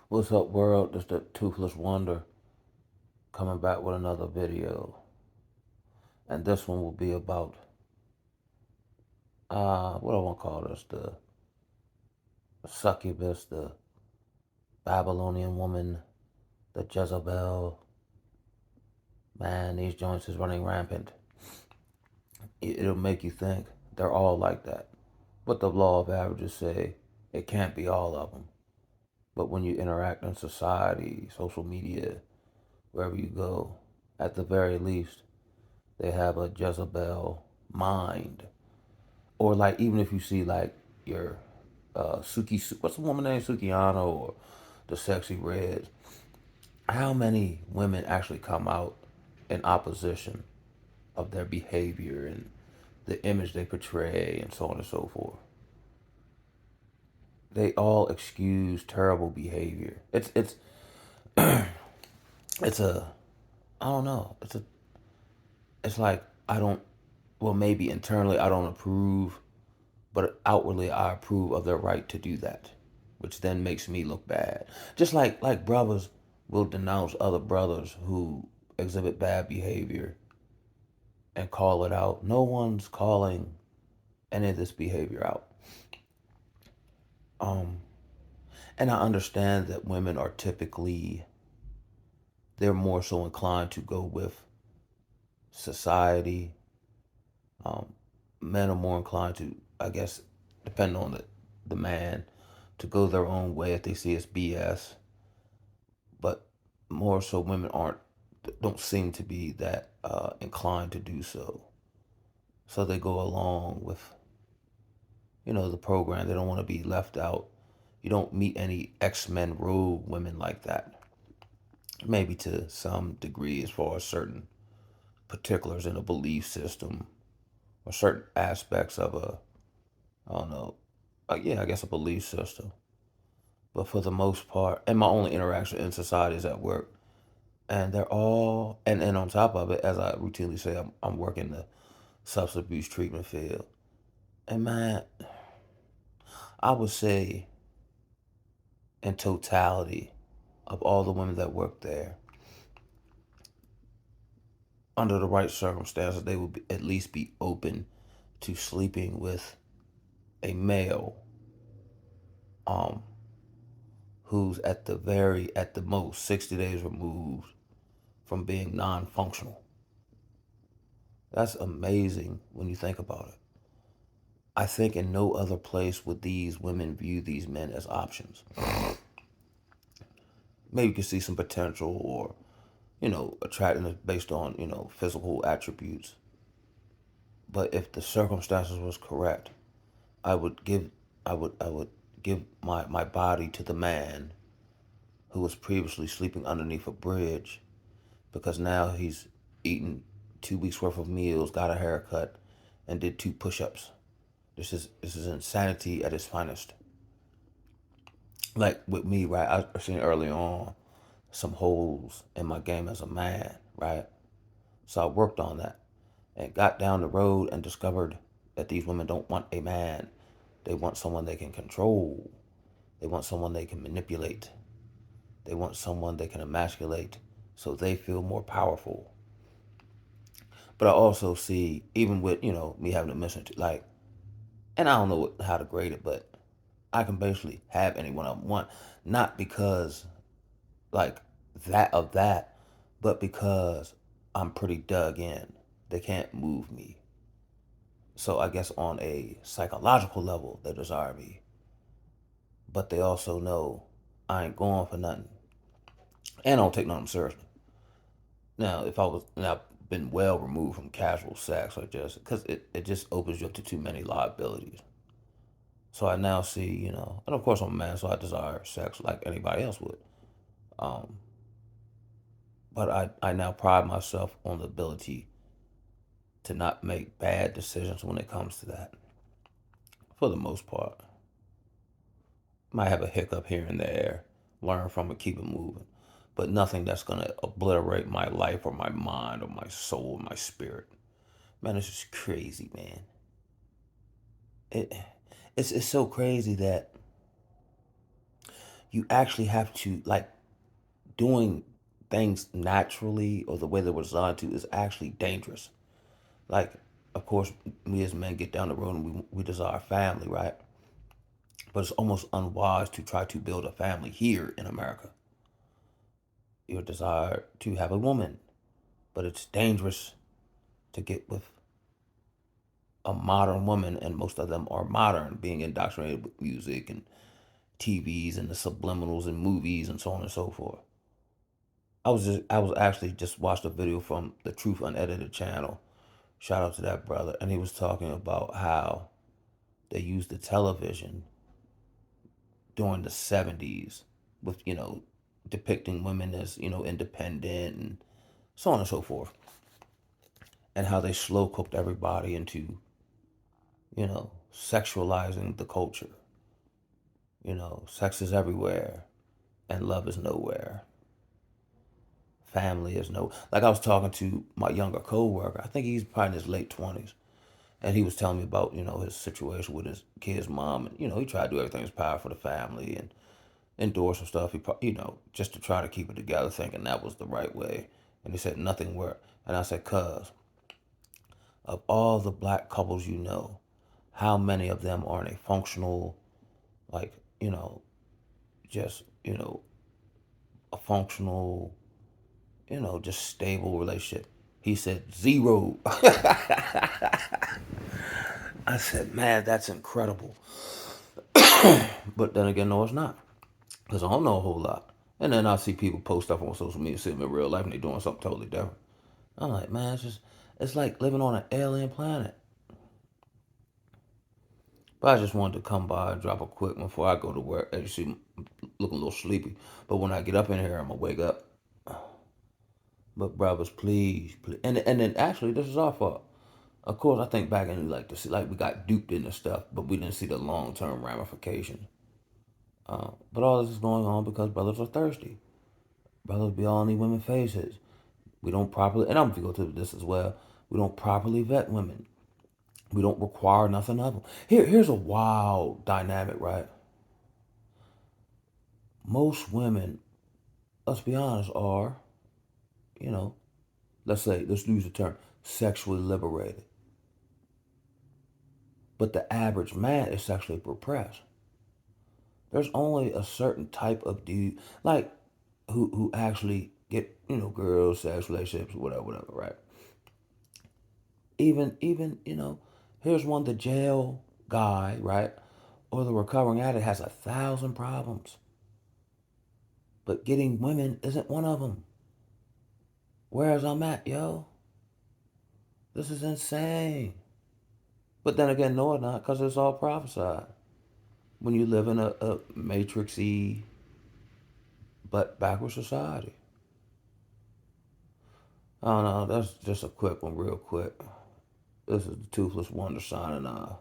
What's up, world? This the Toothless Wonder coming back with another video, and this one will be about what I want to call this: the succubus, the Babylonian woman, the Jezebel. Man, these joints is running rampant. It'll make you think they're all like that, but the law of averages say it can't be all of them. But when you interact in society, social media, wherever you go, at the very least, they have a Jezebel mind. Or like even if you see like your what's the woman name, Sukiano, or the Sexy Reds, how many women actually come out in opposition of their behavior and the image they portray and so on and so forth? They all excuse terrible behavior. It's a I don't know. It's like I don't, well, maybe internally I don't approve, but outwardly I approve of their right to do that, which then makes me look bad. Just like brothers will denounce other brothers who exhibit bad behavior and call it out. No one's calling any of this behavior out. Um, and I understand that women are typically, they're more so inclined to go with society. Um, Men are more inclined to, I guess, depending on the man, to go their own way if they see it's BS. But more so, women don't seem to be that inclined to do so. So they go along with the program. They don't want to be left out. You don't meet any X-Men rogue women like that. Maybe to some degree, as far as certain particulars in a belief system or certain aspects of I don't know, yeah, I guess a belief system. But for the most part, and my only interaction in society is at work. And they're all, and on top of it, as I routinely say, I'm working the substance abuse treatment field. And man, I would say in totality of all the women that work there, under the right circumstances, they would at least be open to sleeping with a male um, who's at the most 60 days removed from being non-functional. That's amazing when you think about it. I think in no other place would these women view these men as options. Maybe you can see some potential or, attractiveness based on, physical attributes. But if the circumstances was correct, I would give I would give my body to the man who was previously sleeping underneath a bridge because now he's eaten 2 weeks worth of meals, got a haircut, and did 2 push-ups. This is insanity at its finest. Like with me, right? I seen early on some holes in my game as a man, right? So I worked on that and got down the road and discovered that these women don't want a man. They want someone they can control. They want someone they can manipulate. They want someone they can emasculate so they feel more powerful. But I also see, even with, me having a mission, like, and I don't know how to grade it, but I can basically have anyone I want. Not because, like, that, but because I'm pretty dug in. They can't move me. So I guess on a psychological level, they desire me. But they also know I ain't going for nothing. And I don't take nothing seriously. Now, if I was, and I've been well removed from casual sex, or just, because it just opens you up to too many liabilities. So I now see, and of course I'm a man, so I desire sex like anybody else would. Um, but I now pride myself on the ability to not make bad decisions when it comes to that, for the most part. Might have a hiccup here and there, learn from it, keep it moving. But nothing that's going to obliterate my life or my mind or my soul or my spirit. Man, it's just crazy, man. It, it's so crazy that you actually have to, like, doing things naturally or the way they were designed to is actually dangerous. Like, of course, we as men get down the road and we desire family, right? But it's almost unwise to try to build a family here in America. You desire to have a woman, but it's dangerous to get with a modern woman, and most of them are modern, being indoctrinated with music and TVs and the subliminals and movies and so on and so forth. I was actually just watched a video from the Truth Unedited channel. Shout out to that brother, and he was talking about how they used the television during the 70s with, depicting women as, independent and so on and so forth, and how they slow cooked everybody into, sexualizing the culture. Sex is everywhere and love is nowhere. Family is no. Like, I was talking to my younger coworker. I think he's probably in his late 20s, and he was telling me about, his situation with his kid's mom, and he tried to do everything in his power for the family and endorse some stuff. He, just to try to keep it together, thinking that was the right way. And he said nothing worked. And I said, "Cuz, of all the black couples how many of them are in a functional, like, just, a functional, just stable relationship?" He said, "Zero." I said, "Man, that's incredible." But then again, no, it's not. Because I don't know a whole lot. And then I see people post stuff on social media, see them in real life, and they're doing something totally different. I'm like, man, it's like living on an alien planet. But I just wanted to come by and drop a quick one before I go to work. As you see, I'm looking a little sleepy. But when I get up in here, I'm going to wake up. But brothers, please, please. And then actually, this is our fault. Of course, I think back and like to see, like, we got duped into stuff, but we didn't see the long term ramifications. But all this is going on because brothers are thirsty. Brothers be all in these women's faces. We don't properly, and I'm going to go to this as well. We don't properly vet women. We don't require nothing of them. Here's a wild dynamic, right? Most women, let's be honest, are, you know, let's use the term, sexually liberated. But the average man is sexually repressed. There's only a certain type of dude, like, who actually get, girls, sex relationships, whatever, right? Even, here's one, the jail guy, right? Or the recovering addict has 1,000 problems. But getting women isn't one of them. Whereas I'm at, yo. This is insane. But then again, no, it's not, because it's all prophesied. When you live in a matrixy but backward society. I don't know. That's just a quick one, real quick. This is the Toothless Wonder signing off.